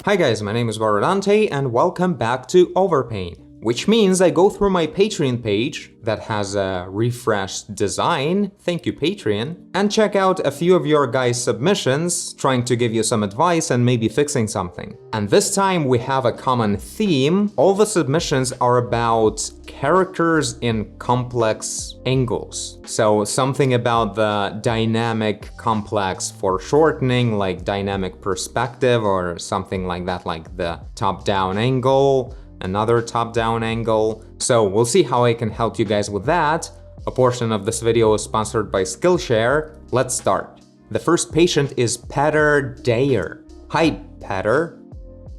Hi guys, my name is Barodante and welcome back to Overpaint, which means I go through my Patreon page that has a refreshed design, thank you Patreon, and check out a few of your guys' submissions, trying to give you some advice and maybe fixing something. And this time we have a common theme. All the submissions are about characters in complex angles. So something about the dynamic complex foreshortening, like dynamic perspective or something like that, like the top-down angle, another top-down angle. So we'll see how I can help you guys with that. A portion of this video is sponsored by Skillshare. Let's start. The first patient is Peter Dayer. Hi, Peter.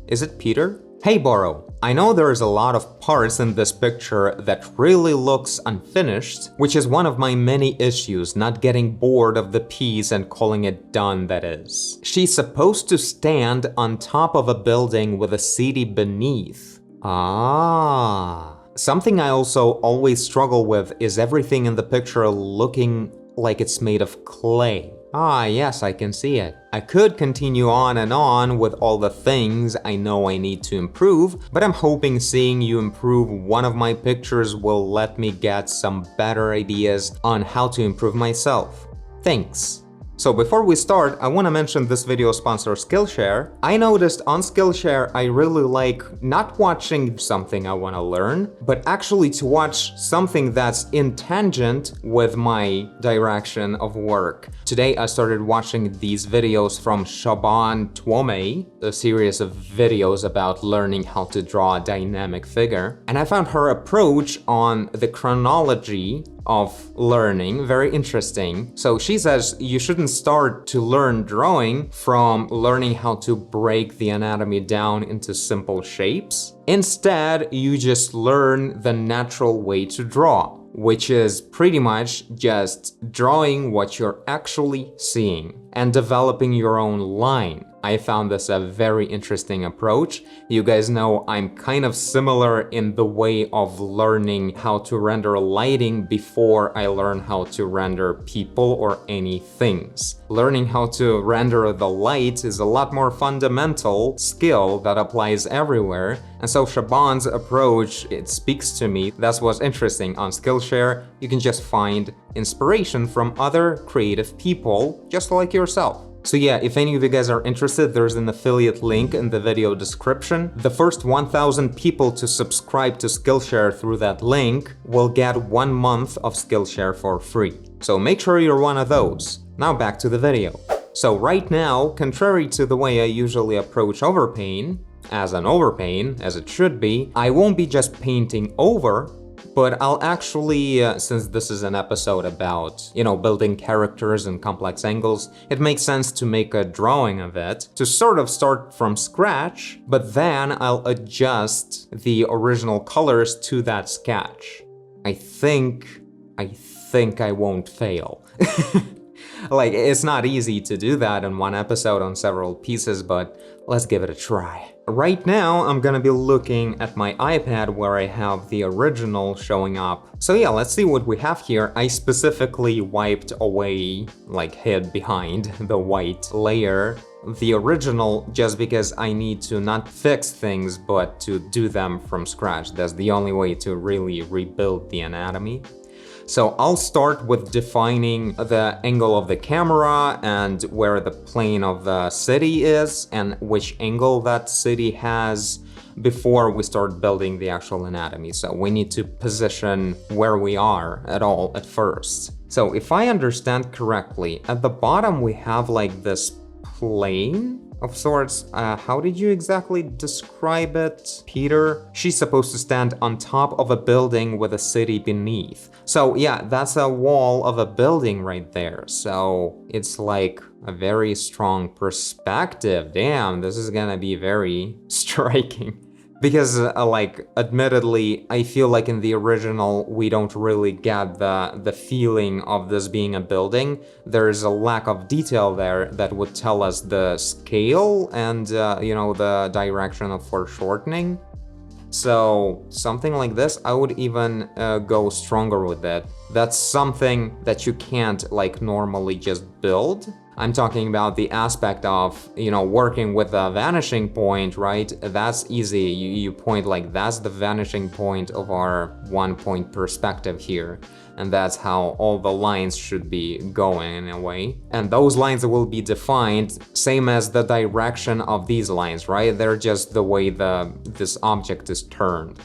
Is it Peter? Hey, Boro. I know there is a lot of parts in this picture that really looks unfinished, which is one of my many issues, not getting bored of the piece and calling it done, that is. She's supposed to stand on top of a building with a city beneath. Ah. Something I also always struggle with is everything in the picture looking like it's made of clay. Ah, yes, I can see it. I could continue on with all the things I know I need to improve, but I'm hoping seeing you improve one of my pictures will let me get some better ideas on how to improve myself. Thanks. So before we start, I want to mention this video sponsor Skillshare. I noticed on Skillshare I really like not watching something I want to learn, but actually to watch something that's in tangent with my direction of work. Today I started watching these videos from Shaban Twomey, a series of videos about learning how to draw a dynamic figure, and I found her approach on the chronology of learning very interesting. So she says you shouldn't start to learn drawing from learning how to break the anatomy down into simple shapes. Instead, you just learn the natural way to draw, which is pretty much just drawing what you're actually seeing and developing your own line. I found this a very interesting approach. You guys know I'm kind of similar in the way of learning how to render lighting before I learn how to render people or any things. Learning how to render the light is a lot more fundamental skill that applies everywhere. And so Shaban's approach, it speaks to me. That's what's interesting. On Skillshare, you can just find inspiration from other creative people, just like yourself. So yeah, if any of you guys are interested, there's an affiliate link in the video description. The first 1,000 people to subscribe to Skillshare through that link will get 1 month of Skillshare for free. So make sure you're one of those. Now back to the video. So right now, contrary to the way I usually approach overpaint, as an overpaint, as it should be, I won't be just painting over, but I'll actually, since this is an episode about, building characters and complex angles, it makes sense to make a drawing of it, to sort of start from scratch, but then I'll adjust the original colors to that sketch. I think I won't fail. Like, it's not easy to do that in one episode on several pieces, but let's give it a try. Right now, I'm gonna be looking at my iPad where I have the original showing up. So yeah, let's see what we have here. I specifically wiped away, hid behind the white layer, the original, just because I need to not fix things, but to do them from scratch. That's the only way to really rebuild the anatomy. So I'll start with defining the angle of the camera and where the plane of the city is and which angle that city has before we start building the actual anatomy. So we need to position where we are at first. So if I understand correctly, at the bottom we have this plane of sorts. How did you exactly describe it, Peter? She's supposed to stand on top of a building with a city beneath. So yeah, that's a wall of a building right there. So it's like a very strong perspective. Damn, this is gonna be very striking. Because, admittedly, I feel like in the original, we don't really get the feeling of this being a building. There's a lack of detail there that would tell us the scale and, the direction of foreshortening. So something like this, I would even go stronger with it. That's something that you can't normally just build. I'm talking about the aspect of, working with a vanishing point, right? That's easy. You point like that's the vanishing point of our 1-point perspective here. And that's how all the lines should be going in a way. And those lines will be defined same as the direction of these lines, right? They're just the way this object is turned.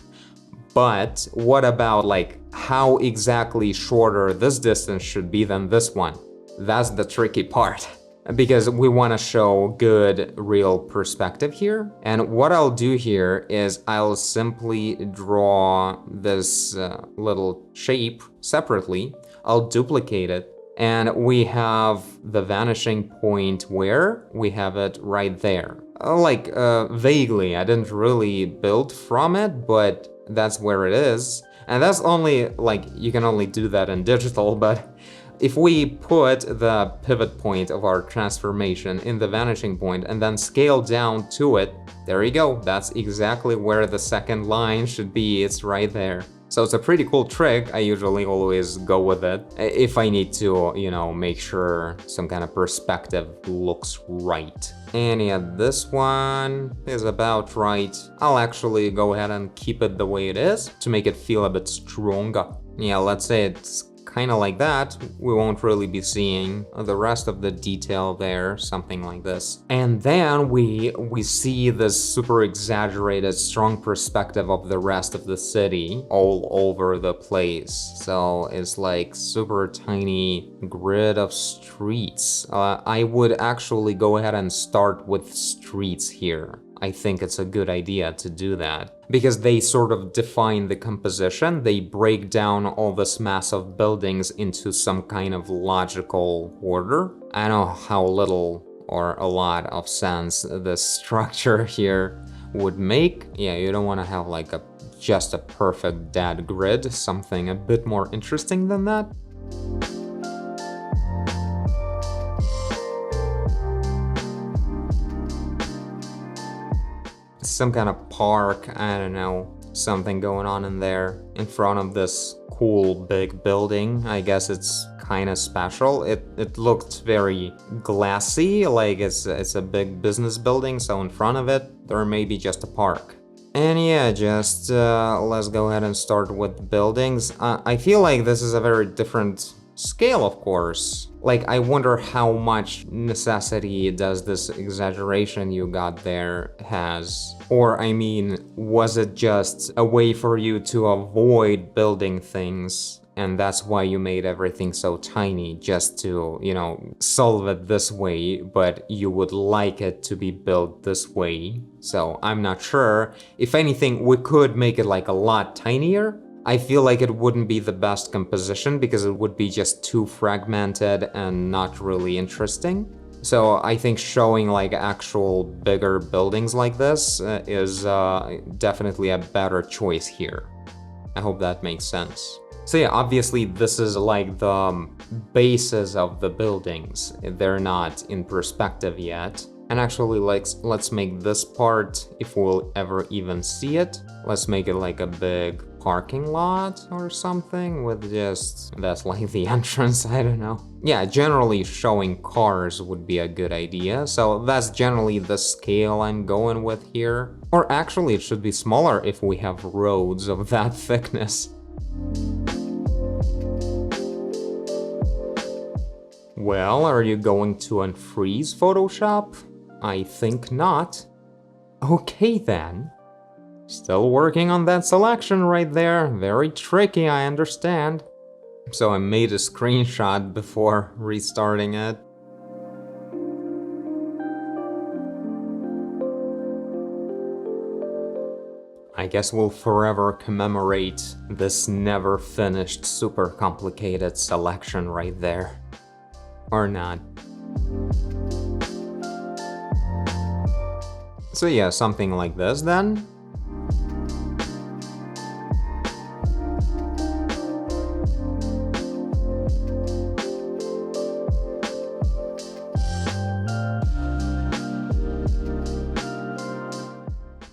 But what about like how exactly shorter this distance should be than this one? That's the tricky part, because we want to show good real perspective here. And what I'll do here is I'll simply draw this little shape separately. I'll duplicate it, and we have the vanishing point where we have it right there. Vaguely, I didn't really build from it, but that's where it is. And that's only you can only do that in digital, but if we put the pivot point of our transformation in the vanishing point and then scale down to it, there you go. That's exactly where the second line should be. It's right there. So it's a pretty cool trick. I usually always go with it if I need to, make sure some kind of perspective looks right. And yeah, this one is about right. I'll actually go ahead and keep it the way it is to make it feel a bit stronger. Yeah, let's say it's kind of like that. We won't really be seeing the rest of the detail there, something like this. And then we see this super exaggerated strong perspective of the rest of the city all over the place. So it's like super tiny grid of streets. I would actually go ahead and start with streets here. I think it's a good idea to do that because they sort of define the composition. They break down all this mass of buildings into some kind of logical order. I don't know how little or a lot of sense this structure here would make. Yeah, you don't want to have just a perfect dead grid, something a bit more interesting than that. Some kind of park, I don't know, something going on in there in front of this cool big building. I guess it's kind of special. It looked very glassy, like it's a big business building, so in front of it there may be just a park. And yeah, just let's go ahead and start with buildings. I feel like this is a very different scale, of course. I wonder how much necessity does this exaggeration you got there has? Or I mean, was it just a way for you to avoid building things and that's why you made everything so tiny, just to, solve it this way, but you would like it to be built this way? So I'm not sure. If anything, we could make it a lot tinier. I feel like it wouldn't be the best composition because it would be just too fragmented and not really interesting. So I think showing actual bigger buildings like this is definitely a better choice here. I hope that makes sense. So yeah, obviously this is the bases of the buildings. They're not in perspective yet. And actually, let's make this part, if we'll ever even see it, let's make it a big parking lot or something with just, that's the entrance, I don't know. Yeah, generally showing cars would be a good idea. So that's generally the scale I'm going with here. Or actually, it should be smaller if we have roads of that thickness. Well, are you going to unfreeze Photoshop? I think not. Okay then. Still working on that selection right there. Very tricky, I understand. So I made a screenshot before restarting it. I guess we'll forever commemorate this never finished super complicated selection right there. Or not. So yeah, something like this then.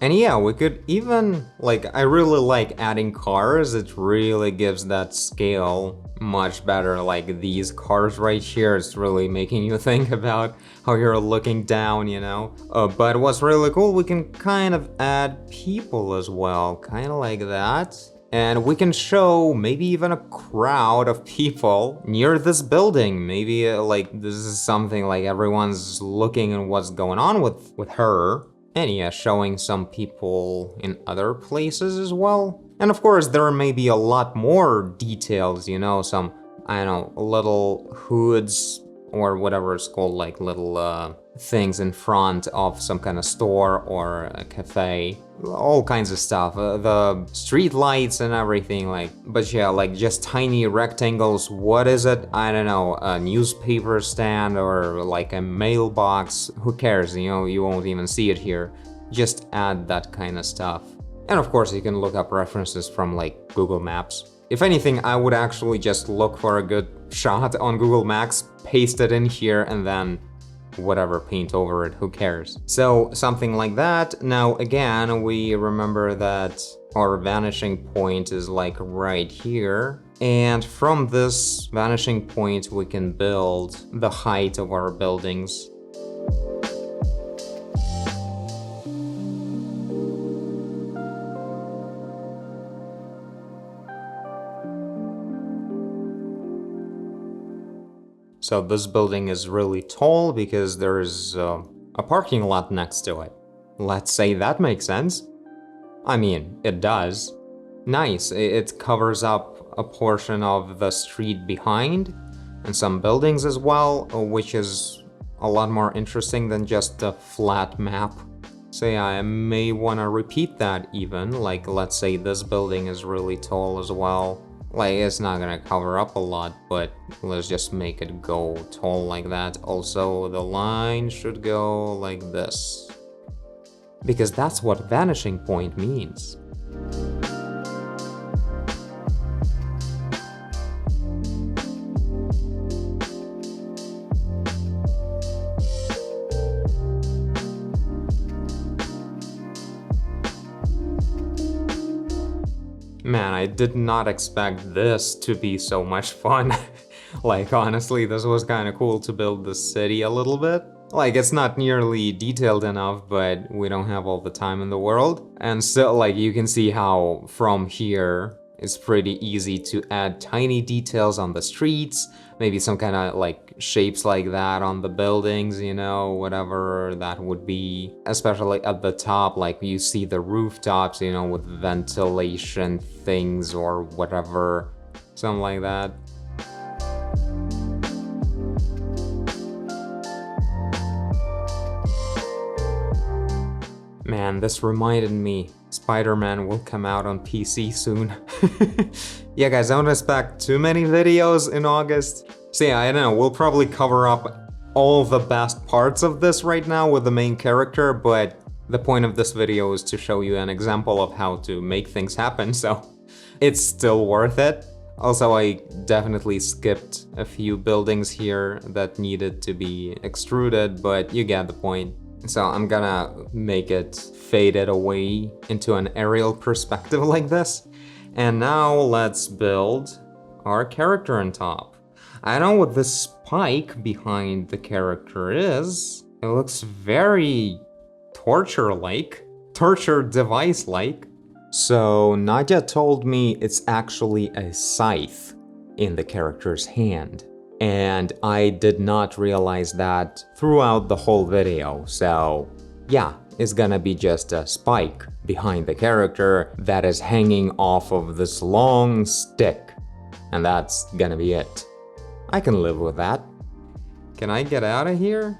And yeah, we could even, like, I really like adding cars. It really gives that scale much better. Like these cars right here, it's really making you think about how you're looking down, you know? But what's really cool, we can kind of add people as well, kind of like that. And we can show maybe even a crowd of people near this building. Maybe like this is something like everyone's looking at what's going on with her. And yeah, showing some people in other places as well. And of course, there may be a lot more details, you know, some, I don't know, little hoods or whatever it's called, like little things in front of some kind of store or a cafe. All kinds of stuff, the street lights and everything, like, but yeah, like just tiny rectangles. What is it? I don't know, a newspaper stand or like a mailbox, who cares, you know, you won't even see it here. Just add that kind of stuff. And of course you can look up references from like Google Maps. If anything, I would actually just look for a good shot on Google Maps, paste it in here, and then whatever, paint over it, who cares? So something like that. Now again, we remember that our vanishing point is like right here. And from this vanishing point, we can build the height of our buildings. So this building is really tall because there's a parking lot next to it. Let's say that makes sense. I mean, it does. Nice, it covers up a portion of the street behind and some buildings as well, which is a lot more interesting than just a flat map. So yeah, I may want to repeat that even, like let's say this building is really tall as well. Like, it's not gonna cover up a lot, but let's just make it go tall like that. Also, the line should go like this, because that's what vanishing point means. Man, I did not expect this to be so much fun. Like, honestly, this was kind of cool to build the city a little bit. Like, it's not nearly detailed enough, but we don't have all the time in the world. And so, like, you can see how from here, it's pretty easy to add tiny details on the streets, maybe some kind of like shapes like that on the buildings, you know, whatever that would be. Especially at the top, like you see the rooftops, you know, with ventilation things or whatever, something like that. Man, this reminded me, Spider-Man will come out on PC soon. Yeah guys, don't expect too many videos in August. So yeah, I don't know, we'll probably cover up all the best parts of this right now with the main character, but the point of this video is to show you an example of how to make things happen, so it's still worth it. Also, I definitely skipped a few buildings here that needed to be extruded, but you get the point. So I'm gonna make it faded away into an aerial perspective like this. And now let's build our character on top. I don't know what this spike behind the character is. It looks very torture-like, torture device-like. So Nadia told me it's actually a scythe in the character's hand. And I did not realize that throughout the whole video, so yeah, it's gonna be just a spike behind the character that is hanging off of this long stick, and that's gonna be it. I can live with that. Can I get out of here?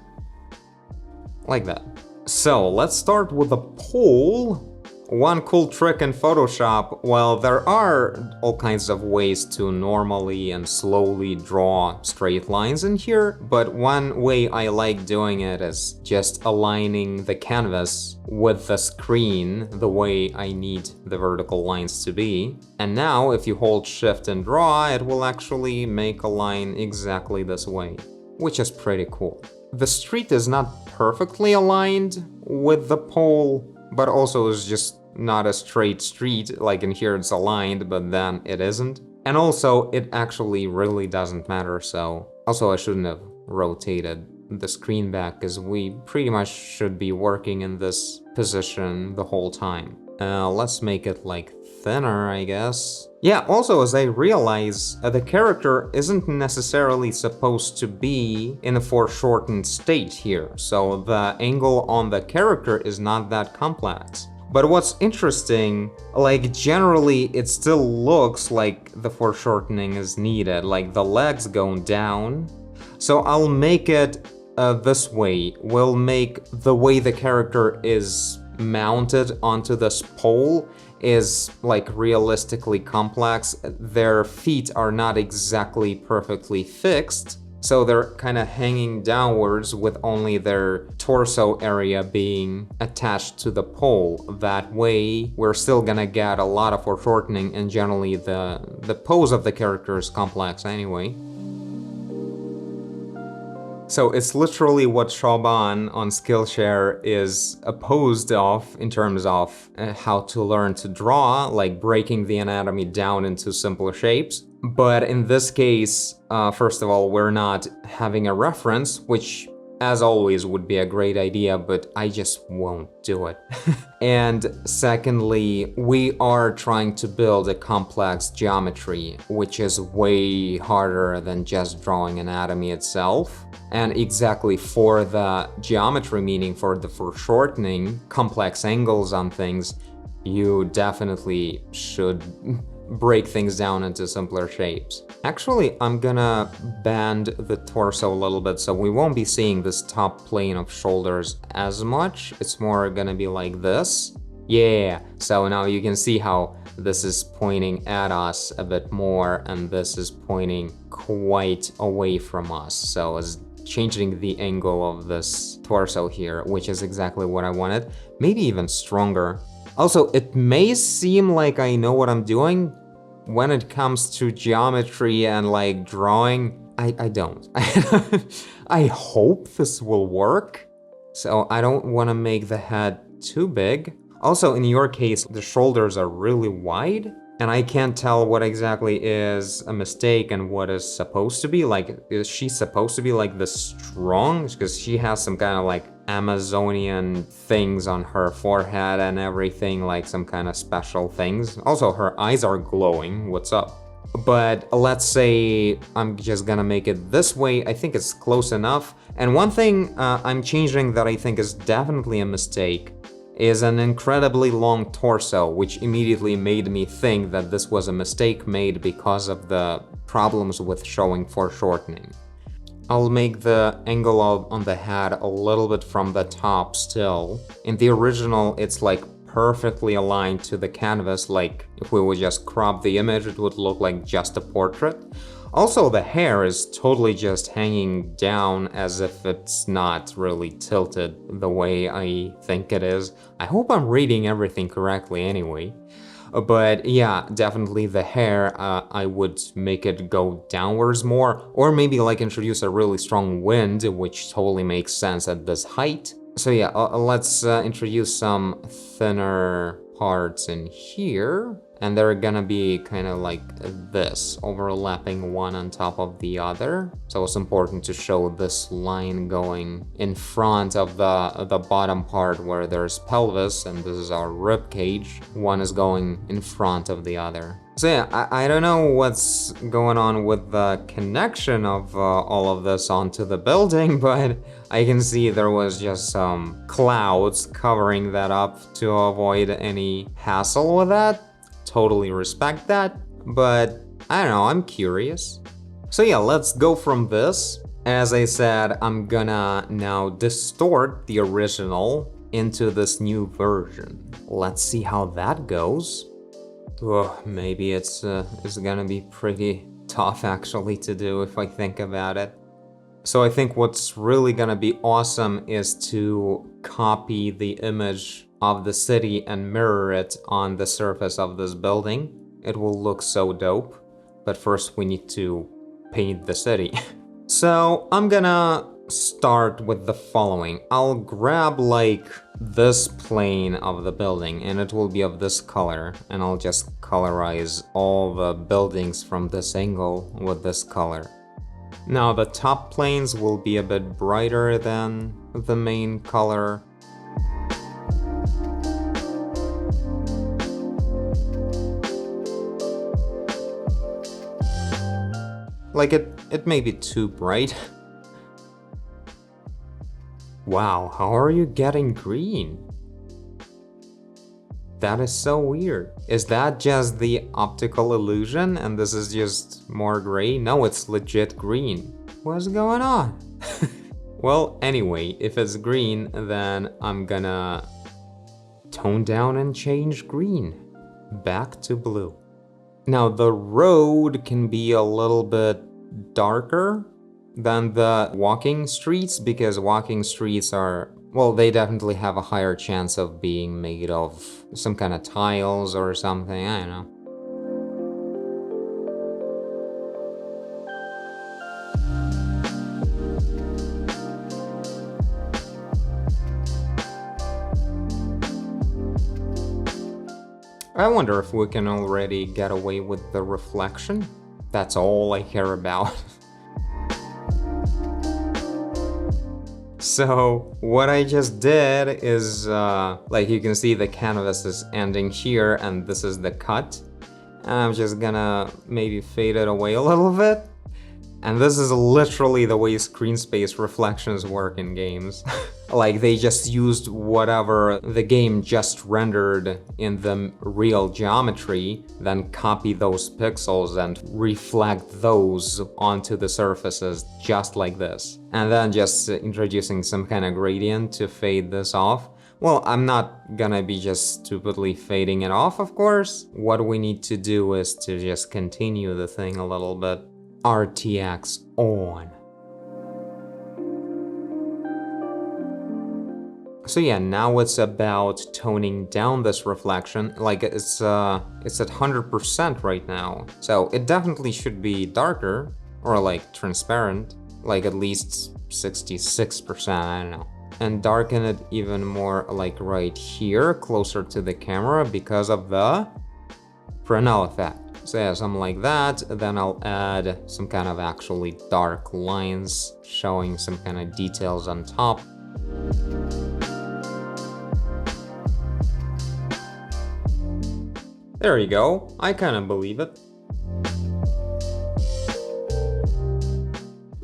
Like that. So let's start with the pole. One cool trick in Photoshop, well, there are all kinds of ways to normally and slowly draw straight lines in here, but one way I like doing it is just aligning the canvas with the screen the way I need the vertical lines to be. And now, if you hold Shift and draw, it will actually make a line exactly this way, which is pretty cool. The street is not perfectly aligned with the pole, but also it's just not a straight street, like in here it's aligned, but then it isn't. And also, it actually really doesn't matter, so... Also, I shouldn't have rotated the screen back, because we pretty much should be working in this position the whole time. Let's make it, like, thinner, I guess. Yeah, also, as I realize, the character isn't necessarily supposed to be in a foreshortened state here, so the angle on the character is not that complex. But what's interesting, like, generally it still looks like the foreshortening is needed, like the legs go down. So I'll make it this way. We'll make the way the character is mounted onto this pole is like realistically complex. Their feet are not exactly perfectly fixed, so they're kind of hanging downwards with only their torso area being attached to the pole. That way, we're still gonna get a lot of foreshortening, and generally the pose of the character is complex anyway. So it's literally what Shaoban on Skillshare is opposed of in terms of how to learn to draw, like breaking the anatomy down into simpler shapes. But in this case, first of all, we're not having a reference, which as always would be a great idea, but I just won't do it. And secondly, we are trying to build a complex geometry, which is way harder than just drawing anatomy itself. And exactly for the geometry, meaning for the foreshortening, complex angles on things, you definitely should break things down into simpler shapes. Actually, I'm gonna bend the torso a little bit, so we won't be seeing this top plane of shoulders as much. It's more gonna be like this. Yeah, so now you can see how this is pointing at us a bit more, and this is pointing quite away from us. So it's changing the angle of this torso here, which is exactly what I wanted. Maybe even stronger. Also, it may seem like I know what I'm doing when it comes to geometry and like drawing. I don't. I hope this will work. So I don't want to make the head too big. Also, in your case, the shoulders are really wide, and I can't tell what exactly is a mistake and what is supposed to be. Like, is she supposed to be like this strong? Because she has some kind of like Amazonian things on her forehead and everything, like some kind of special things. Also, her eyes are glowing. What's up? But let's say I'm just gonna make it this way. I think it's close enough. And one thing I'm changing that I think is definitely a mistake is an incredibly long torso, which immediately made me think that this was a mistake made because of the problems with showing foreshortening. I'll make the angle on the head a little bit from the top still. In the original, it's like perfectly aligned to the canvas, like if we would just crop the image, it would look like just a portrait. Also, the hair is totally just hanging down as if it's not really tilted the way I think it is. I hope I'm reading everything correctly anyway. But yeah, definitely the hair, I would make it go downwards more, or maybe like introduce a really strong wind, which totally makes sense at this height. So yeah, let's introduce some thinner parts in here. And they're gonna be kind of like this, overlapping one on top of the other. So it's important to show this line going in front of the bottom part where there's pelvis, and this is our rib cage. One is going in front of the other. So yeah, I don't know what's going on with the connection of all of this onto the building, but I can see there was just some clouds covering that up to avoid any hassle with that. Totally respect that, but I don't know, I'm curious. So yeah, let's go from this. As I said, I'm gonna now distort the original into this new version. Let's see how that goes. Oh, maybe it's gonna be pretty tough actually to do if I think about it. So I think what's really gonna be awesome is to copy the image of the city and mirror it on the surface of this building. It will look so dope, but first we need to paint the city. So I'm gonna start with the following. I'll grab like this plane of the building and it will be of this color, and I'll just colorize all the buildings from this angle with this color. Now the top planes will be a bit brighter than the main color. Like it may be too bright. Wow, how are you getting green? That is so weird. Is that just the optical illusion and this is just more gray? No, it's legit green. What's going on? Well, anyway, if it's green, then I'm gonna tone down and change green back to blue. Now the road can be a little bit darker than the walking streets, because walking streets are, well, they definitely have a higher chance of being made of some kind of tiles or something, I don't know. I wonder if we can already get away with the reflection. That's all I care about. So what I just did is, like you can see the canvas is ending here and this is the cut. And I'm just gonna maybe fade it away a little bit. And this is literally the way screen space reflections work in games. Like they just used whatever the game just rendered in the real geometry, then copy those pixels and reflect those onto the surfaces just like this. And then just introducing some kind of gradient to fade this off. Well, I'm not gonna be just stupidly fading it off, of course. What we need to do is to just continue the thing a little bit. RTX on. So yeah, now it's about toning down this reflection. Like it's at 100% right now. So it definitely should be darker or like transparent, like at least 66%, I don't know. And darken it even more like right here, closer to the camera because of the Fresnel effect. So yeah, something like that, then I'll add some kind of actually dark lines showing some kind of details on top. There you go, I kind of believe it.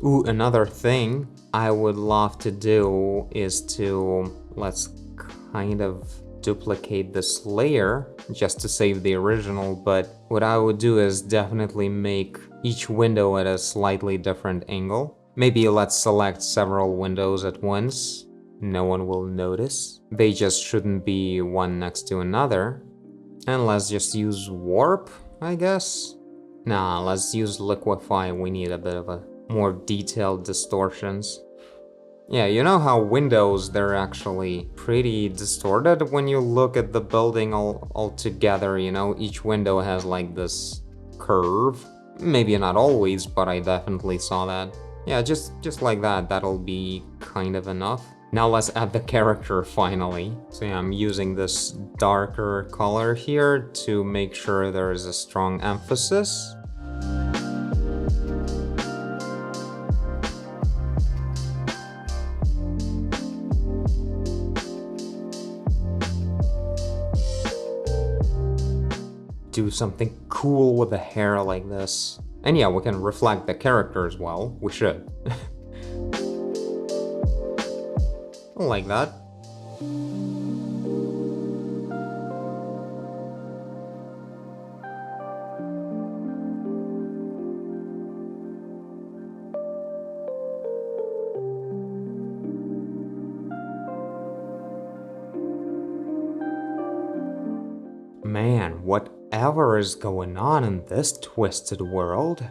Ooh, another thing I would love to do is to, let's kind of duplicate this layer just to save the original, but what I would do is definitely make each window at a slightly different angle. Maybe let's select several windows at once. No one will notice. They just shouldn't be one next to another. And let's just use warp, I guess. Nah, let's use liquify. We need a bit of a more detailed distortions. Yeah, you know how windows, they're actually pretty distorted when you look at the building all together, you know? Each window has like this curve. Maybe not always, but I definitely saw that. Yeah, just like that, that'll be kind of enough. Now let's add the character finally. So yeah, I'm using this darker color here to make sure there is a strong emphasis. Do something cool with the hair like this. And yeah, we can reflect the character as well. We should. Like that. Man, whatever is going on in this twisted world?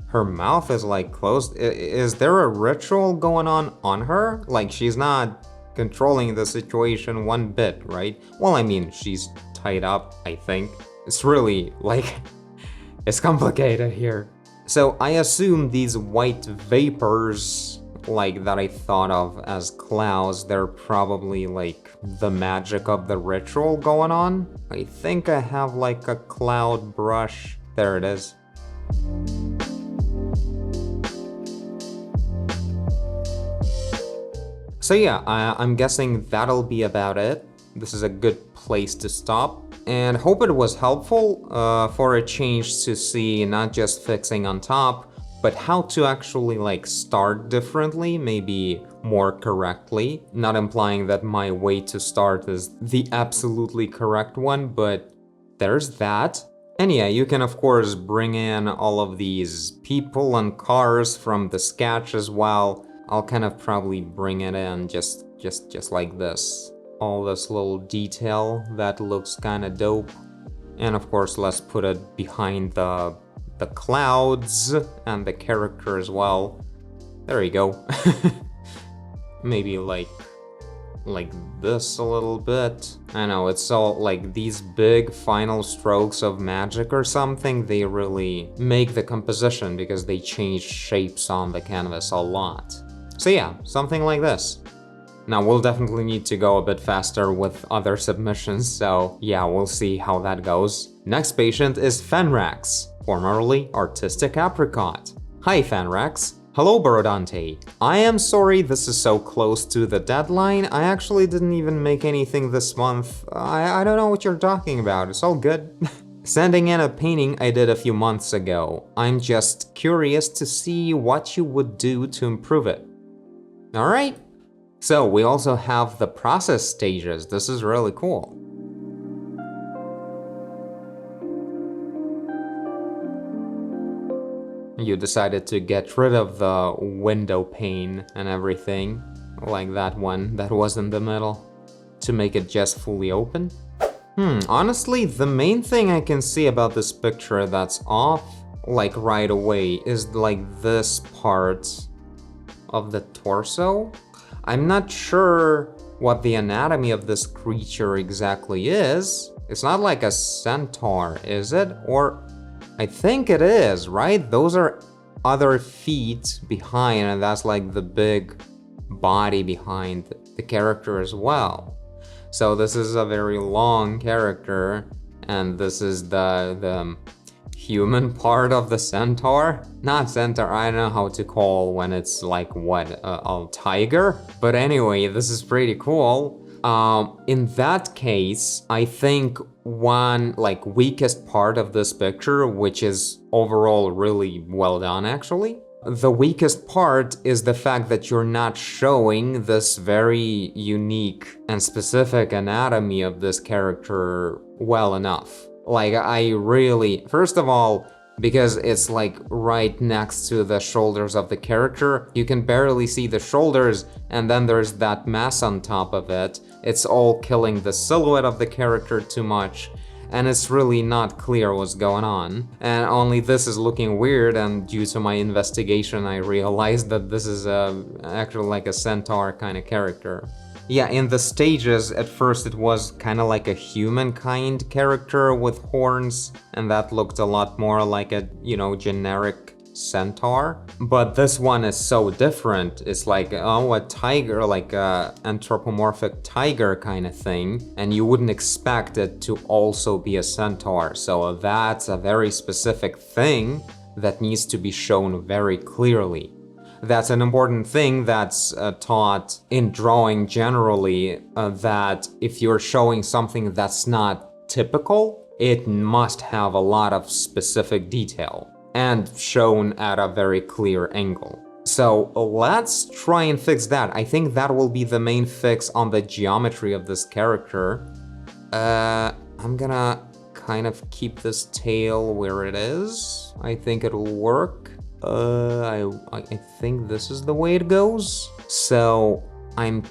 Her mouth is like closed. Is there a ritual going on her? Like she's not controlling the situation one bit, right? Well, I mean, she's tied up, I think. It's really like, it's complicated here. So I assume these white vapors like that I thought of as clouds, they're probably like the magic of the ritual going on. I think I have like a cloud brush. There it is. So yeah, I'm guessing that'll be about it. This is a good place to stop. And hope it was helpful for a change to see not just fixing on top, but how to actually like start differently, maybe more correctly. Not implying that my way to start is the absolutely correct one, but there's that. And yeah, you can of course bring in all of these people and cars from the sketch as well. I'll kind of probably bring it in just like this. All this little detail that looks kind of dope. And of course, let's put it behind the clouds and the character as well. There you go. Maybe like this a little bit. I know, it's all like these big final strokes of magic or something, they really make the composition because they change shapes on the canvas a lot. So yeah, something like this. Now we'll definitely need to go a bit faster with other submissions, so yeah, we'll see how that goes. Next patient is Fenrax, formerly Artistic Apricot. Hi Fenrax. Hello Borodante. I am sorry this is so close to the deadline. I actually didn't even make anything this month. I don't know what you're talking about, it's all good. Sending in a painting I did a few months ago. I'm just curious to see what you would do to improve it. Alright, so we also have the process stages. This is really cool. You decided to get rid of the window pane and everything, like that one that was in the middle, to make it just fully open. Honestly, the main thing I can see about this picture that's off, like right away, is like this part of the torso. I'm not sure what the anatomy of this creature exactly is. It's not like a centaur, is it? Or I think it is, right? Those are other feet behind, and that's like the big body behind the character as well. So this is a very long character, and this is the human part of the centaur? Not centaur, I don't know how to call when it's like what, a tiger? But anyway, this is pretty cool. In that case, I think one like weakest part of this picture, which is overall really well done actually, the weakest part is the fact that you're not showing this very unique and specific anatomy of this character well enough. Like, I really, first of all, because it's like right next to the shoulders of the character, you can barely see the shoulders, and then there's that mass on top of it. It's all killing the silhouette of the character too much, and it's really not clear what's going on. And only this is looking weird, and due to my investigation, I realized that this is actually like a centaur kind of character. Yeah, in the stages, at first it was kind of like a humankind character with horns, and that looked a lot more like a, you know, generic centaur. But this one is so different. It's like, oh, a tiger, like a anthropomorphic tiger kind of thing, and you wouldn't expect it to also be a centaur. So that's a very specific thing that needs to be shown very clearly. That's an important thing that's taught in drawing generally, that if you're showing something that's not typical, it must have a lot of specific detail and shown at a very clear angle. So let's try and fix that. I think that will be the main fix on the geometry of this character. I'm gonna kind of keep this tail where it is. I think it'll work. I think this is the way it goes. So I'm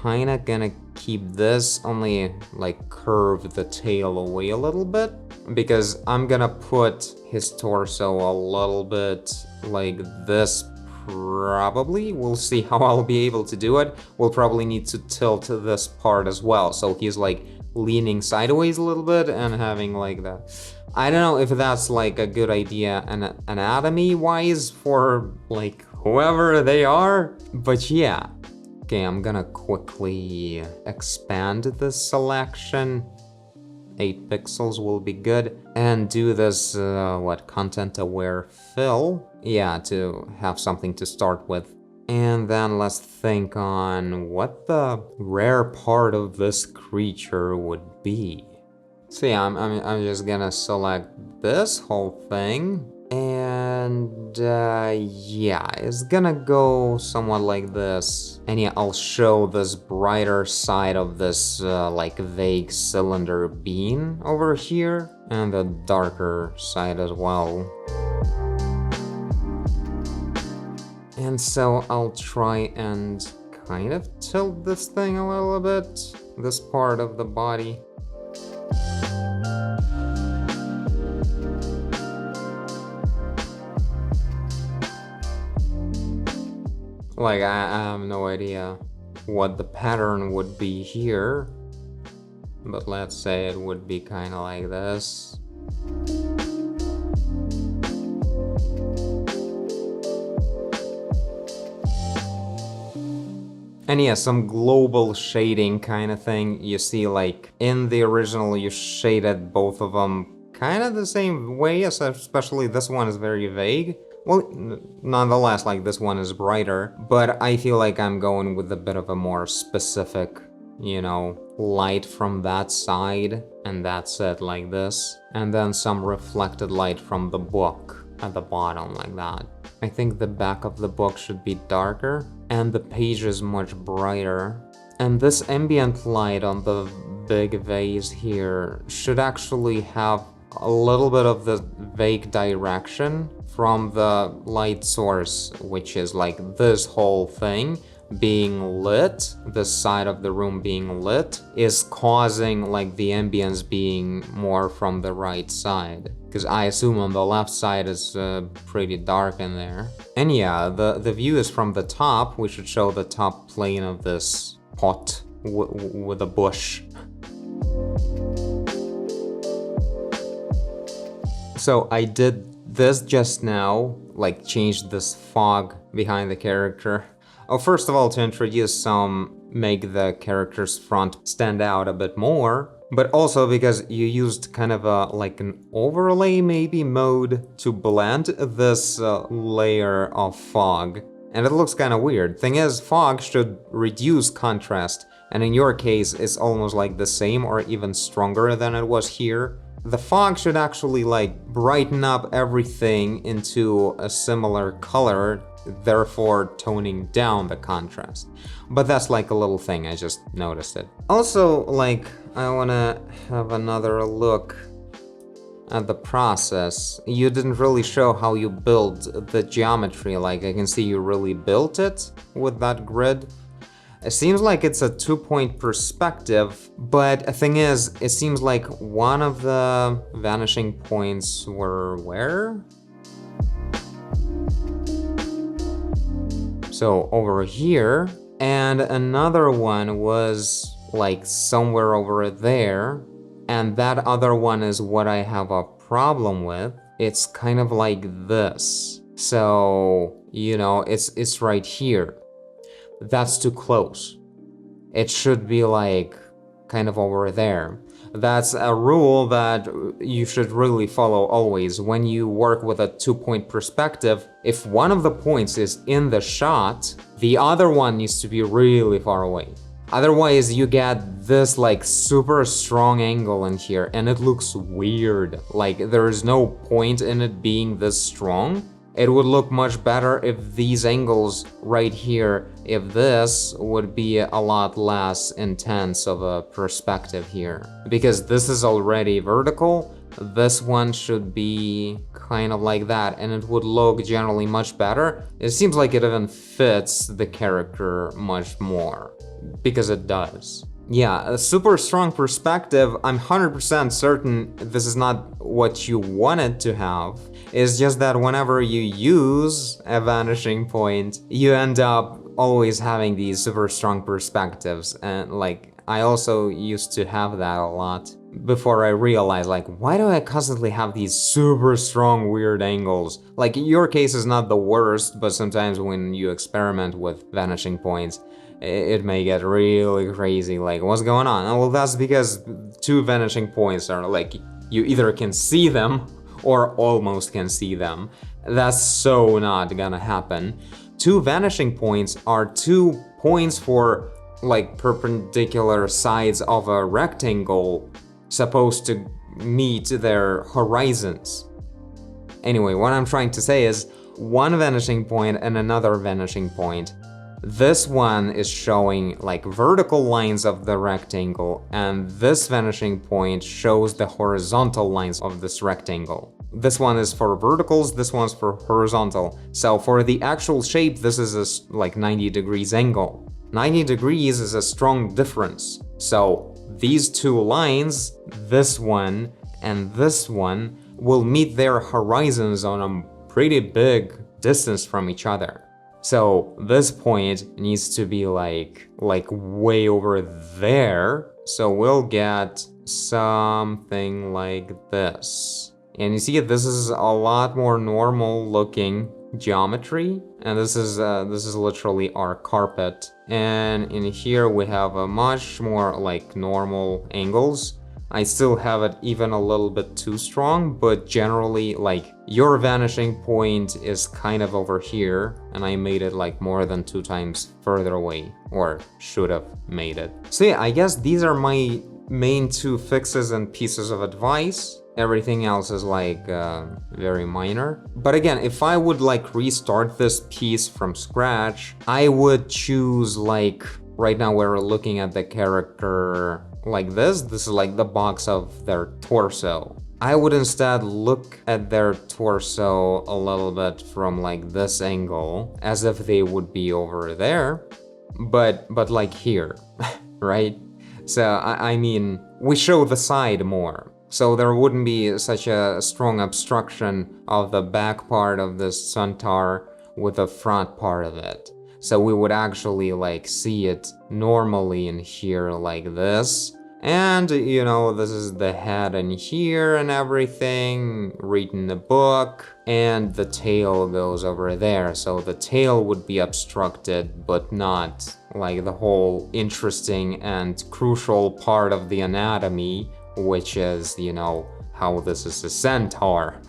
kinda gonna keep this, only like curve the tail away a little bit, because I'm gonna put his torso a little bit like this probably. We'll see how I'll be able to do it. We'll probably need to tilt this part as well, so he's like leaning sideways a little bit and having like that. I don't know if that's like a good idea anatomy wise for like whoever they are. But yeah. Okay, I'm gonna quickly expand this selection. 8 pixels will be good. And do this, content-aware fill. Yeah, to have something to start with. And then let's think on what the rare part of this creature would be. So yeah, I'm just gonna select this whole thing. And yeah, it's gonna go somewhat like this. And yeah, I'll show this brighter side of this like vague cylinder bean over here, and the darker side as well. And so I'll try and kind of tilt this thing a little bit, this part of the body. Like, I have no idea what the pattern would be here, but let's say it would be kind of like this. And yeah, some global shading kind of thing. You see, like, in the original, you shaded both of them kind of the same way, especially this one is very vague. Well, nonetheless, like, this one is brighter, but I feel like I'm going with a bit of a more specific, you know, light from that side, and that's it, like this. And then some reflected light from the book at the bottom, like that. I think the back of the book should be darker, and the page is much brighter. And this ambient light on the big vase here should actually have a little bit of the vague direction from the light source, which is like this whole thing being lit, this side of the room being lit, is causing like the ambience being more from the right side. Because I assume on the left side is pretty dark in there. And yeah, the view is from the top. We should show the top plane of this pot with a bush. So I did this just now, like changed this fog behind the character. Oh, first of all, to introduce make the character's front stand out a bit more, but also because you used kind of like an overlay maybe mode to blend this layer of fog. And it looks kind of weird. Thing is, fog should reduce contrast, and in your case, it's almost like the same or even stronger than it was here. The fog should actually like brighten up everything into a similar color, therefore toning down the contrast. But that's like a little thing, I just noticed it. Also, like, I wanna have another look at the process. You didn't really show how you build the geometry, like I can see you really built it with that grid. It seems like it's a 2-point perspective, but the thing is, it seems like one of the vanishing points were where? So over here, and another one was like somewhere over there, and that other one is what I have a problem with. It's kind of like this. So, you know, it's right here. That's too close. It should be like kind of over there. That's a rule that you should really follow always. When you work with a 2-point perspective, if one of the points is in the shot, the other one needs to be really far away. Otherwise, you get this like super strong angle in here and it looks weird. Like there is no point in it being this strong. It would look much better if these angles right here, if this would be a lot less intense of a perspective here. Because this is already vertical, this one should be kind of like that, and it would look generally much better. It seems like it even fits the character much more, because it does. Yeah, a super strong perspective, I'm 100% certain this is not what you wanted to have. It's just that whenever you use a vanishing point, you end up always having these super strong perspectives. And like, I also used to have that a lot. before I realized, like, why do I constantly have these super strong weird angles? Like, your case is not the worst, but sometimes when you experiment with vanishing points, it may get really crazy. Like, what's going on? Oh, well, that's because two vanishing points are like, you either can see them or almost can see them. That's so not gonna happen. Two vanishing points are 2 points for like perpendicular sides of a rectangle supposed to meet their horizons. Anyway, what I'm trying to say is one vanishing point and another vanishing point. This one is showing like vertical lines of the rectangle, and this vanishing point shows the horizontal lines of this rectangle. This one is for verticals, this one's for horizontal. So for the actual shape, this is a like 90 degrees angle. 90 degrees is a strong difference. So these two lines, this one and this one, will meet their horizons on a pretty big distance from each other. So this point needs to be like way over there. So we'll get something like this. And you see, this is a lot more normal looking geometry, and this is literally our carpet. And in here we have a much more like normal angles. I still have it even a little bit too strong, but generally, like, your vanishing point is kind of over here, and I made it like more than 2 times further away, or should have made it. So yeah, I guess these are my main 2 fixes and pieces of advice. Everything else is like very minor. But again, if I would like restart this piece from scratch, I would choose, like, right now we're looking at the character like this. This is like the box of their torso. I would instead look at their torso a little bit from like this angle, as if they would be over there, but like here, right? So I mean, we show the side more, so there wouldn't be such a strong obstruction of the back part of this centaur with the front part of it. So we would actually like see it normally in here like this. And, you know, this is the head in here and everything, reading the book, and the tail goes over there. So the tail would be obstructed, but not like the whole interesting and crucial part of the anatomy, which is, you know, how this is a centaur.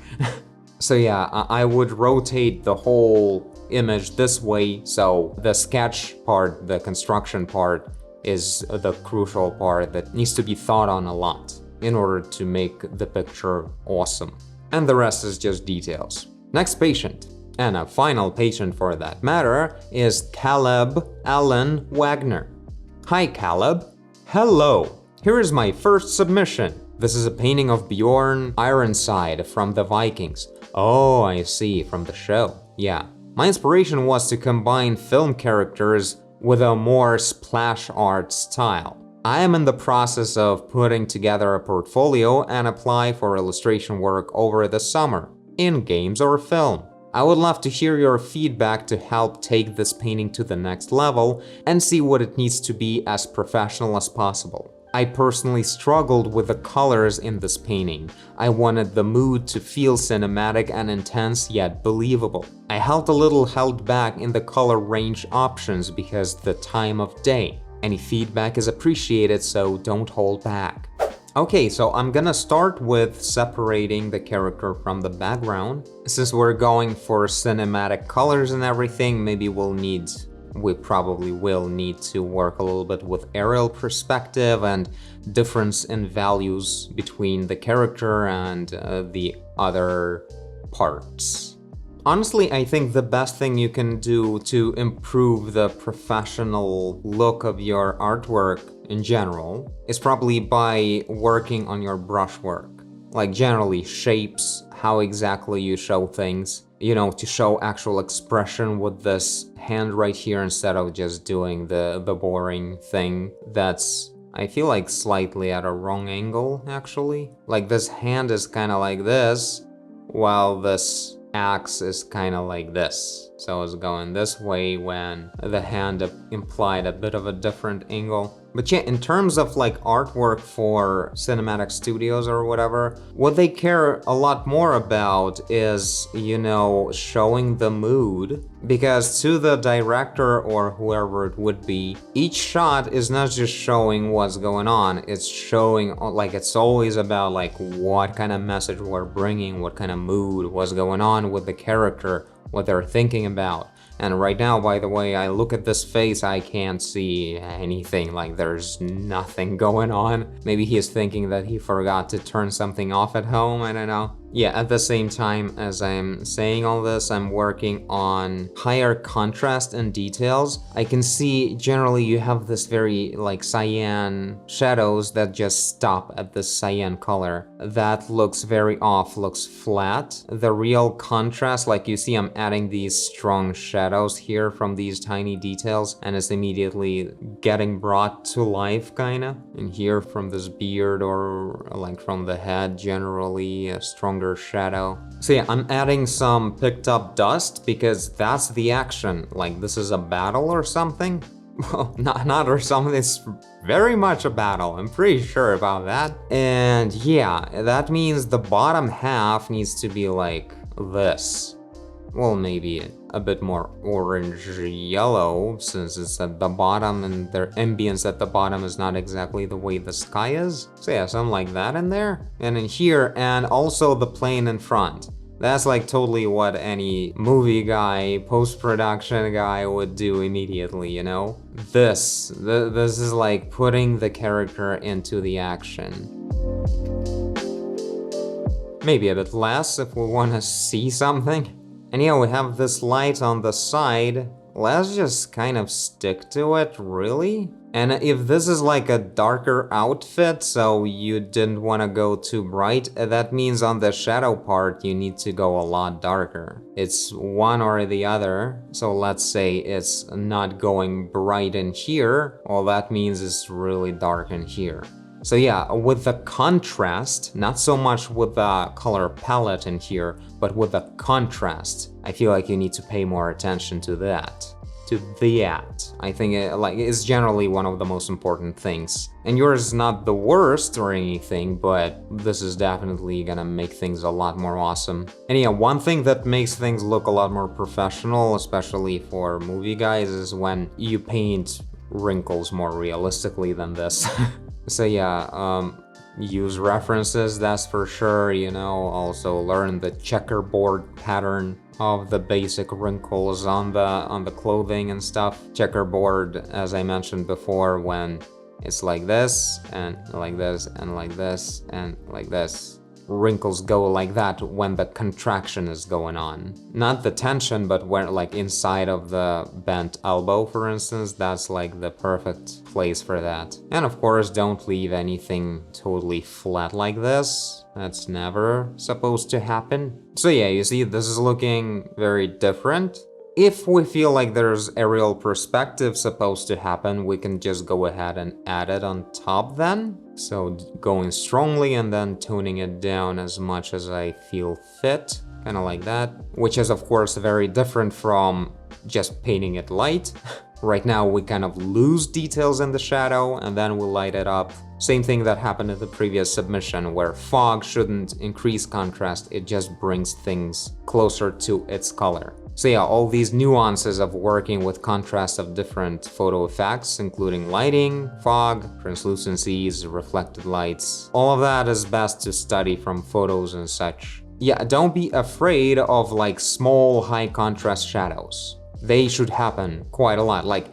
So yeah, I would rotate the whole image this way, so the sketch part, the construction part, is the crucial part that needs to be thought on a lot in order to make the picture awesome. And the rest is just details. Next patient, and a final patient for that matter, is Caleb Allen Wagner. Hi Caleb. Hello. Here is my first submission. This is a painting of Bjorn Ironside from the Vikings. Oh, I see, from the show. Yeah. My inspiration was to combine film characters with a more splash art style. I am in the process of putting together a portfolio and apply for illustration work over the summer, in games or film. I would love to hear your feedback to help take this painting to the next level and see what it needs to be as professional as possible. I personally struggled with the colors in this painting. I wanted the mood to feel cinematic and intense yet believable. I felt a little held back in the color range options because the time of day. Any feedback is appreciated, so don't hold back. Okay, so I'm gonna start with separating the character from the background. Since we're going for cinematic colors and everything, maybe we probably will need to work a little bit with aerial perspective and difference in values between the character and the other parts. Honestly, I think the best thing you can do to improve the professional look of your artwork in general is probably by working on your brushwork. Like generally shapes, how exactly you show things, you know, to show actual expression with this hand right here instead of just doing the boring thing that's, I feel like, slightly at a wrong angle, actually. Like this hand is kind of like this, while this axe is kind of like this. So it's going this way when the hand implied a bit of a different angle. But yeah, in terms of like artwork for cinematic studios or whatever, what they care a lot more about is, you know, showing the mood. Because to the director or whoever it would be, each shot is not just showing what's going on, it's showing, like, it's always about like what kind of message we're bringing, what kind of mood, what's going on with the character, what they're thinking about. And right now, by the way, I look at this face, I can't see anything, like there's nothing going on. Maybe he is thinking that he forgot to turn something off at home, I don't know. Yeah, at the same time as I'm saying all this, I'm working on higher contrast and details. I can see generally you have this very like cyan shadows that just stop at this cyan color. That looks very off, looks flat. The real contrast, like you see I'm adding these strong shadows here from these tiny details, and it's immediately getting brought to life kinda. And here from this beard or like from the head, generally a stronger shadow. So yeah, I'm adding some picked up dust because that's the action. Like this is a battle or something? Well, not or something, it's very much a battle, I'm pretty sure about that. And yeah, that means the bottom half needs to be like this. Well, maybe a bit more orange yellow since it's at the bottom and their ambience at the bottom is not exactly the way the sky is. So yeah, something like that in there. And in here, and also the plane in front. That's like totally what any movie guy, post-production guy would do immediately, you know? This is like putting the character into the action. Maybe a bit less if we want to see something. And yeah, we have this light on the side. Let's just kind of stick to it, really? And if this is like a darker outfit, so you didn't want to go too bright, that means on the shadow part you need to go a lot darker. It's one or the other, so let's say it's not going bright in here, well that means it's really dark in here. So yeah, with the contrast, not so much with the color palette in here, but with the contrast, I feel like you need to pay more attention to that. I think it's generally one of the most important things. And yours is not the worst or anything, but this is definitely gonna make things a lot more awesome. And yeah, one thing that makes things look a lot more professional, especially for movie guys, is when you paint wrinkles more realistically than this. So yeah, use references, that's for sure, you know, also learn the checkerboard pattern of the basic wrinkles on the clothing and stuff. Checkerboard, as I mentioned before, when it's like this, and like this, and like this, and like this. Wrinkles go like that when the contraction is going on. Not the tension, but when like inside of the bent elbow, for instance, that's like the perfect place for that. And of course, don't leave anything totally flat like this. That's never supposed to happen. So yeah, you see, this is looking very different. If we feel like there's aerial perspective supposed to happen, we can just go ahead and add it on top then. So going strongly and then toning it down as much as I feel fit, kind of like that. Which is of course very different from just painting it light. Right now we kind of lose details in the shadow and then we light it up. Same thing that happened in the previous submission where fog shouldn't increase contrast, it just brings things closer to its color. So yeah, all these nuances of working with contrast of different photo effects, including lighting, fog, translucencies, reflected lights, all of that is best to study from photos and such. Yeah, don't be afraid of like small high contrast shadows. They should happen quite a lot. Like,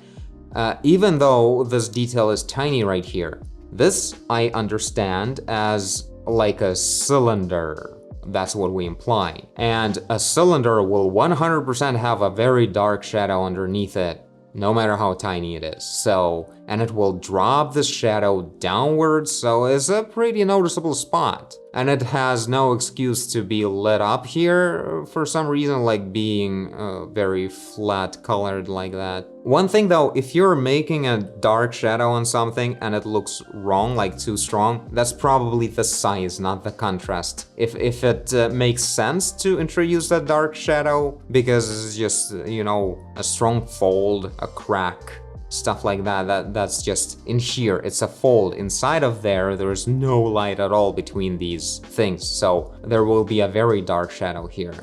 even though this detail is tiny right here, this I understand as like a cylinder. That's what we imply. And a cylinder will 100% have a very dark shadow underneath it, no matter how tiny it is. So, and it will drop the shadow downwards, so it's a pretty noticeable spot. And it has no excuse to be lit up here for some reason, like being very flat colored like that. One thing though, if you're making a dark shadow on something and it looks wrong, like too strong, that's probably the size, not the contrast. If it makes sense to introduce a dark shadow, because it's just, you know, a strong fold, a crack, stuff like that's just in here. It's a fold. Inside of there's no light at all between these things, so there will be a very dark shadow here.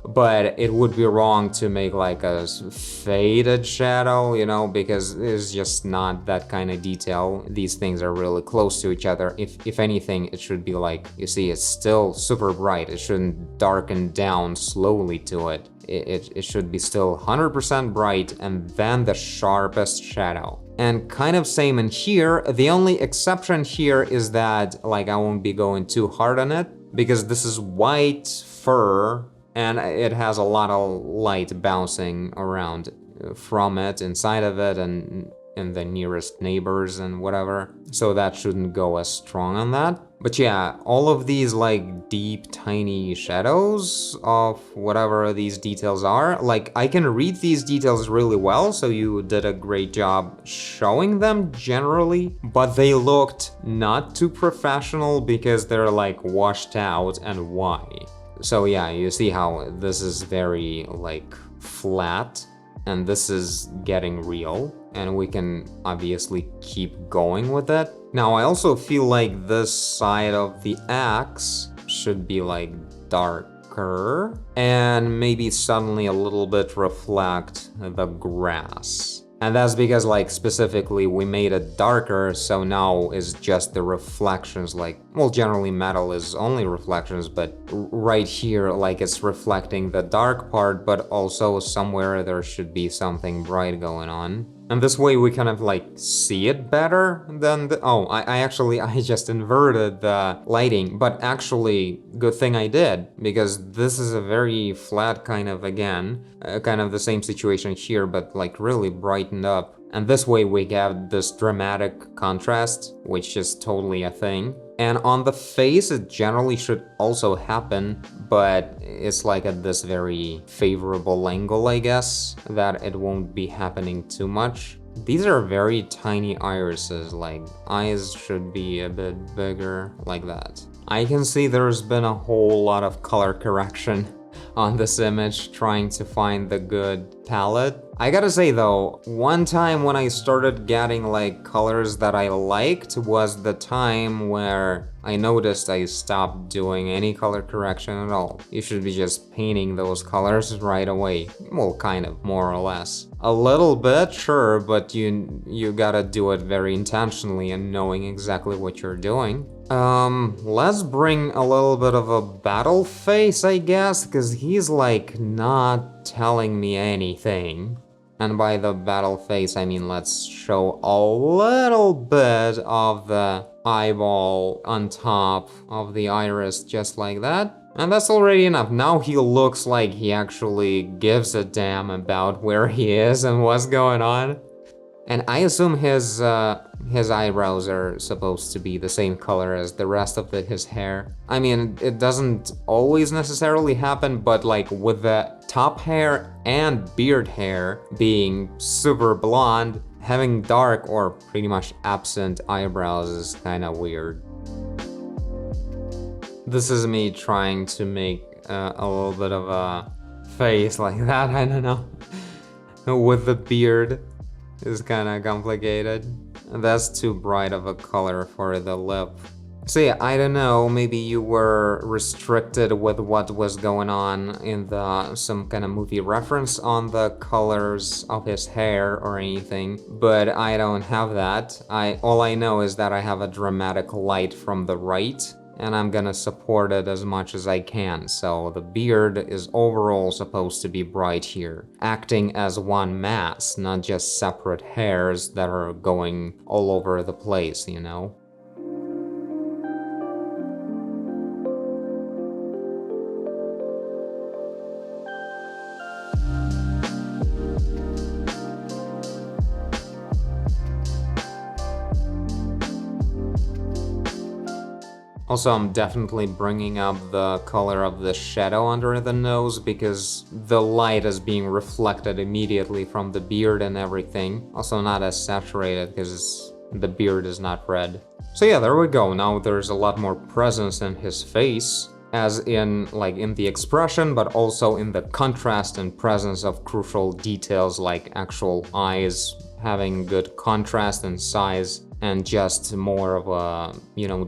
But it would be wrong to make like a faded shadow, you know, because it's just not that kind of detail. These things are really close to each other. If anything, it should be like, you see, it's still super bright. It shouldn't darken down slowly to it. It should be still 100% bright and then the sharpest shadow. And kind of same in here. The only exception here is that like I won't be going too hard on it because this is white fur and it has a lot of light bouncing around from it, inside of it, and in the nearest neighbors and whatever. So that shouldn't go as strong on that. But yeah, all of these like deep, tiny shadows of whatever these details are, like I can read these details really well, so you did a great job showing them generally, but they looked not too professional because they're like washed out, and why? So yeah, you see how this is very like flat and this is getting real, and we can obviously keep going with it. Now I also feel like this side of the axe should be like darker and maybe suddenly a little bit reflect the grass. And that's because like specifically we made it darker, so now is just the reflections, like, well, generally metal is only reflections, but right here like it's reflecting the dark part, but also somewhere there should be something bright going on. And this way we kind of like see it better than the, oh, I just inverted the lighting, but actually good thing I did, because this is a very flat kind of, again, kind of the same situation here, but like really brightened up. And this way we have this dramatic contrast, which is totally a thing. And on the face, it generally should also happen, but it's like at this very favorable angle, I guess, that it won't be happening too much. These are very tiny irises, like eyes should be a bit bigger, like that. I can see there's been a whole lot of color correction on this image, trying to find the good palette. I gotta say though, one time when I started getting like colors that I liked was the time where I noticed I stopped doing any color correction at all. You should be just painting those colors right away. Well, kind of, more or less. A little bit, sure, but you gotta do it very intentionally and knowing exactly what you're doing. Let's bring a little bit of a battle face, I guess, because he's like not telling me anything. And by the battle face, I mean let's show a little bit of the eyeball on top of the iris, just like that. And that's already enough. Now he looks like he actually gives a damn about where he is and what's going on. And I assume his eyebrows are supposed to be the same color as the rest of his hair. I mean, it doesn't always necessarily happen, but like with the top hair and beard hair being super blonde, having dark or pretty much absent eyebrows is kind of weird. This is me trying to make a little bit of a face like that, I don't know. With the beard. Is kind of complicated. That's too bright of a color for the lip. So yeah, I don't know, maybe you were restricted with what was going on in some kind of movie reference on the colors of his hair or anything, but I don't have that. All I know is that I have a dramatic light from the right, and I'm gonna support it as much as I can. So the beard is overall supposed to be bright here, acting as one mass, not just separate hairs that are going all over the place, you know? Also, I'm definitely bringing up the color of the shadow under the nose because the light is being reflected immediately from the beard and everything. Also not as saturated because the beard is not red. So yeah, there we go. Now there's a lot more presence in his face, as in like in the expression, but also in the contrast and presence of crucial details like actual eyes having good contrast and size and just more of a,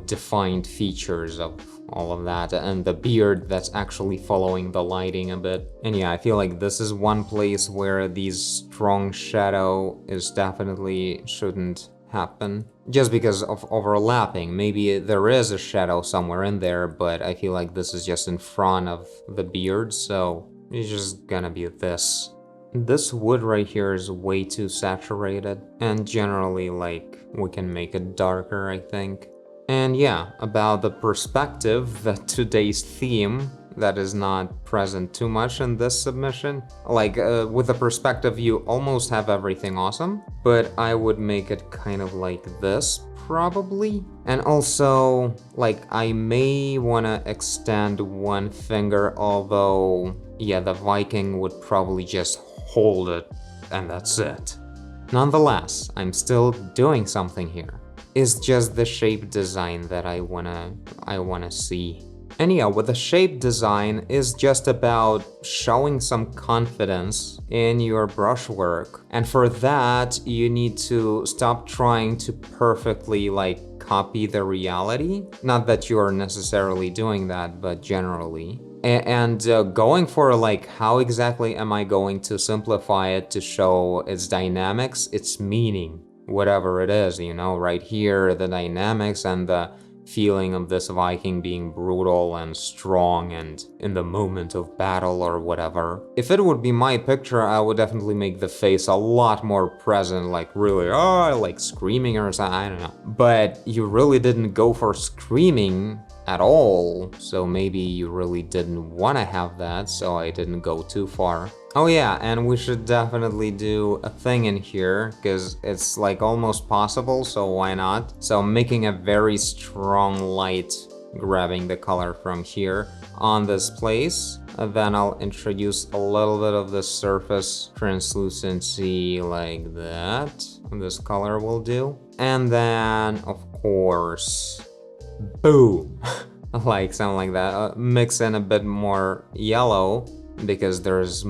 defined features of all of that, and the beard that's actually following the lighting a bit. And yeah, I feel like this is one place where these strong shadow is definitely shouldn't happen, just because of overlapping. Maybe there is a shadow somewhere in there, but I feel like this is just in front of the beard, so it's just gonna be this. This wood right here is way too saturated, and generally, like, we can make it darker, I think. And yeah, about the perspective, today's theme that is not present too much in this submission. Like, with the perspective, you almost have everything awesome, but I would make it kind of like this, probably. And also, like, I may wanna extend one finger, although, yeah, the Viking would probably just hold it, and that's it. Nonetheless, I'm still doing something here. It's just the shape design that I wanna see. And yeah, with the shape design is just about showing some confidence in your brushwork. And for that, you need to stop trying to perfectly like copy the reality. Not that you're necessarily doing that, but generally. And going for like, how exactly am I going to simplify it to show its dynamics, its meaning, whatever it is, right here, the dynamics and the feeling of this Viking being brutal and strong and in the moment of battle or whatever. If it would be my picture, I would definitely make the face a lot more present, like really, like screaming or something, I don't know. But you really didn't go for screaming at all, so maybe you really didn't want to have that, so I didn't go too far. Oh yeah, and we should definitely do a thing in here, because it's like almost possible, so why not? So I'm making a very strong light, grabbing the color from here on this place. Then I'll introduce a little bit of the surface translucency like that. This color will do. And then, of course, boom, like something like that. Mix in a bit more yellow, because there's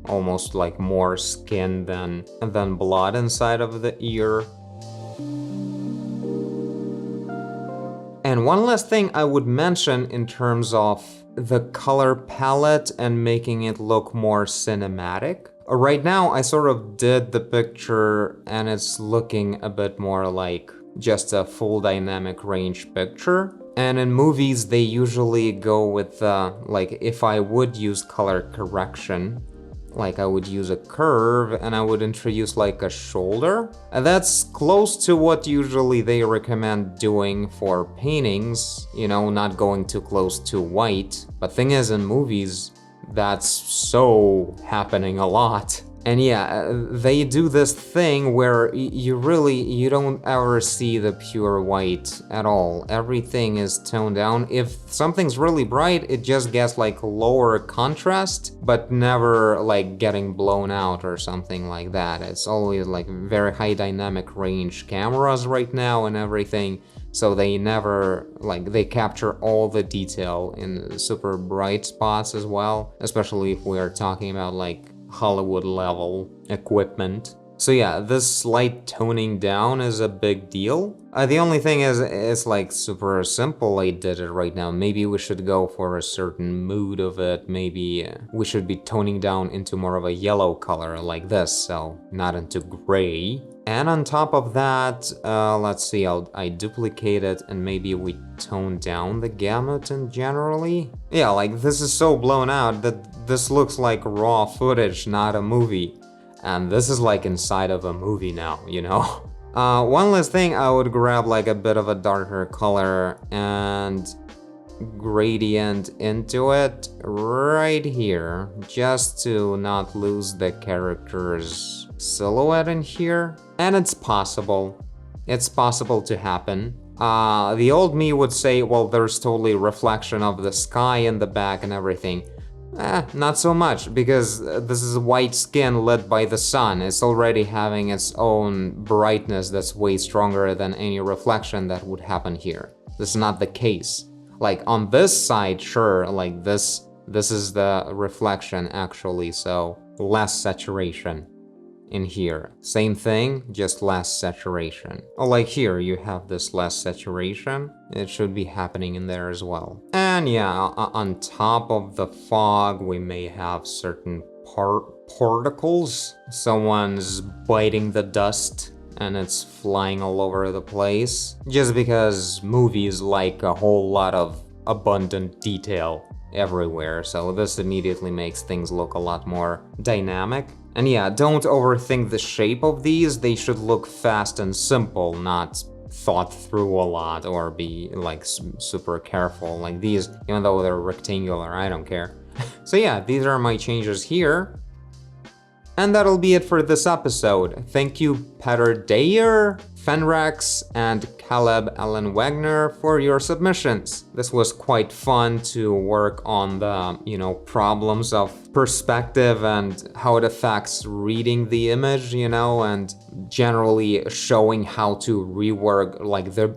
almost like more skin than blood inside of the ear. And one last thing I would mention in terms of the color palette and making it look more cinematic. Right now I sort of did the picture and it's looking a bit more like just a full dynamic range picture. And in movies they usually go with like, if I would use color correction, like I would use a curve and I would introduce like a shoulder. And that's close to what usually they recommend doing for paintings, not going too close to white. But thing is, in movies, that's so happening a lot. And yeah, they do this thing where you don't ever see the pure white at all. Everything is toned down. If something's really bright, it just gets like lower contrast, but never like getting blown out or something like that. It's always like very high dynamic range cameras right now and everything. So they never, like, they capture all the detail in super bright spots as well, especially if we are talking about like Hollywood level equipment. So yeah, this slight toning down is a big deal. The only thing is, it's like super simple. I did it right now. Maybe we should go for a certain mood of it. Maybe we should be toning down into more of a yellow color like this, so not into gray. And on top of that, let's see, I duplicate it and maybe we tone down the gamut and generally. Yeah, like this is so blown out that this looks like raw footage, not a movie. And this is like inside of a movie now, One last thing, I would grab like a bit of a darker color and gradient into it right here, just to not lose the character's silhouette in here. And it's possible to happen. The old me would say, well, there's totally reflection of the sky in the back and everything. Not so much, because this is white skin lit by the sun. It's already having its own brightness that's way stronger than any reflection that would happen here. This is not the case. Like on this side, sure, like this is the reflection actually, so less saturation. in here. Same thing, just less saturation. Like here, you have this less saturation. It should be happening in there as well. And yeah, on top of the fog, we may have certain particles. Someone's biting the dust and it's flying all over the place. Just because movies like a whole lot of abundant detail everywhere, so this immediately makes things look a lot more dynamic. And yeah, don't overthink the shape of these. They should look fast and simple, not thought through a lot or be like super careful. Like these, even though they're rectangular, I don't care. So yeah, these are my changes here. And that'll be it for this episode. Thank you Petter Dayer, Fenrex, and Caleb Allen Wagner for your submissions. This was quite fun to work on the, problems of perspective and how it affects reading the image, and generally showing how to rework,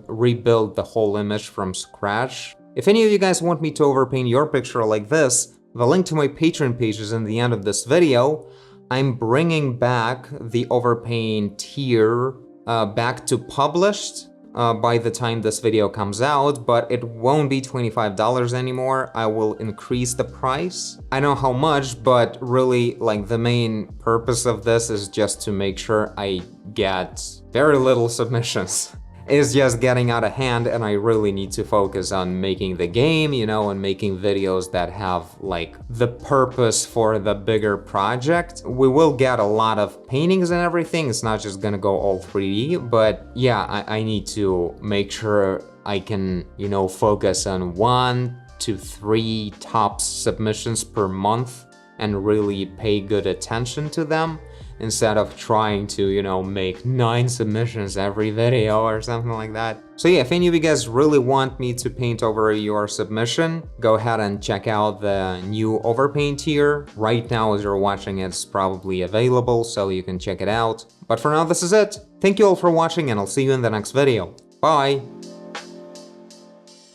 rebuild the whole image from scratch. If any of you guys want me to overpaint your picture like this, the link to my Patreon page is in the end of this video. I'm bringing back the overpaint tier back to published by the time this video comes out, but it won't be $25 anymore. I will increase the price. I don't know how much, but really, the main purpose of this is just to make sure I get very little submissions. It's just getting out of hand, and I really need to focus on making the game, and making videos that have the purpose for the bigger project. We will get a lot of paintings and everything. It's not just gonna go all 3D, but yeah, I need to make sure I can, focus on 1 to 3 top submissions per month and really pay good attention to them, instead of trying to, make 9 submissions every video or something like that. So yeah, if any of you guys really want me to paint over your submission, go ahead and check out the new overpaint tier. Right now, as you're watching, it's probably available, so you can check it out. But for now, this is it. Thank you all for watching, and I'll see you in the next video. Bye!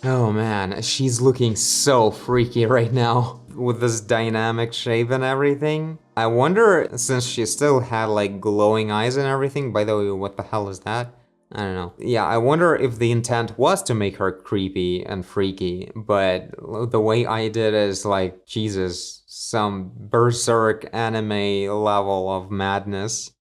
Oh man, she's looking so freaky right now with this dynamic shape and everything. I wonder, since she still had glowing eyes and everything, by the way, what the hell is that? I don't know. Yeah, I wonder if the intent was to make her creepy and freaky, but the way I did is Jesus, some berserk anime level of madness.